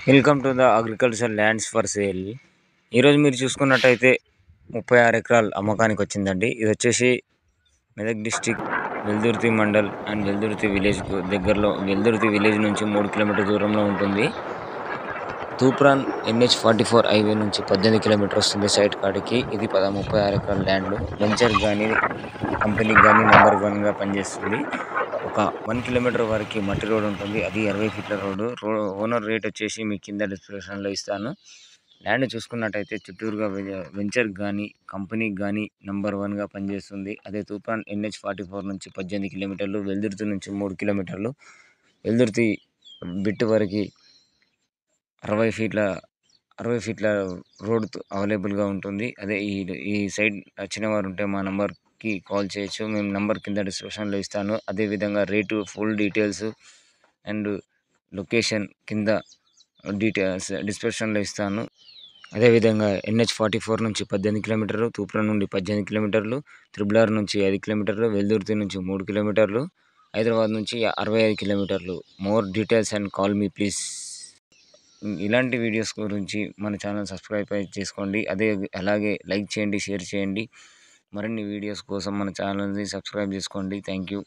Welcome to the agriculture lands for sale. ఈరోజు మీరు చూసుకున్నట్టయితే 36 ఎకరాలు అమ్మకానికి వచ్చిందండి. ఇది వచ్చేసి మెదక్ డిస్టిక్ వెల్దుర్తి మండల్ అండ్ వెల్దుర్తి విలేజ్కు దగ్గరలో, వెల్దుర్తి విలేజ్ నుంచి 3 కిలోమీటర్ దూరంలో ఉంటుంది. తూప్రాన్ NH44 హైవే నుంచి 18 కిలోమీటర్ వస్తుంది సైట్ కాడికి. ఇది 36 ఎకరాల ల్యాండ్. వెంచర్ కానీ కంపెనీకి కానీ నెంబర్ 1గా పనిచేస్తుంది. ఒక 1 కిలోమీటర్ వరకు మట్టి రోడ్ ఉంటుంది. అది 60 ఫీట్ల రోడ్డు. ఓనర్ రేట్ వచ్చేసి మీ కింద డిస్క్రిప్షన్లో ఇస్తాను. ల్యాండ్ చూసుకున్నట్టయితే చుట్టూరుగా వెంచర్ కానీ కంపెనీకి కానీ నెంబర్ 1గా పనిచేస్తుంది. అదే తూప్రాన్ NH44 నుంచి 18 కిలోమీటర్లు, వెల్దుర్తి నుంచి 3 కిలోమీటర్లు, వెల్దుర్తి బిట్టు వరకు 60 ఫీట్ల రోడ్ అవైలబుల్గా ఉంటుంది. అదే ఈ సైడ్ వచ్చిన వారు ఉంటే మా నంబర్కి కాల్ చేయొచ్చు. మేము నంబర్ కింద డిస్క్రిప్షన్లో ఇస్తాను. అదేవిధంగా rate, full details and location కింద డీటెయిల్స్ డిస్క్రిప్షన్లో ఇస్తాను. అదేవిధంగా NH44 నుంచి 18 కిలోమీటర్లు, తూప్రాన్ నుండి 18 కిలోమీటర్లు, RRR నుంచి 5 కిలోమీటర్లు, వెల్దుర్తి నుంచి 3 కిలోమీటర్లు, హైదరాబాద్ నుంచి 65 కిలోమీటర్లు. More details and call me please. ఇలాంటి వీడియోస్ గురించి మన ఛానల్ సబ్స్క్రైబ్ చేసుకోండి. అలాగే లైక్ చేయండి, షేర్ చేయండి. మరిన్ని వీడియోస్ కోసం మన ఛానల్ని సబ్స్క్రైబ్ చేసుకోండి. Thank you.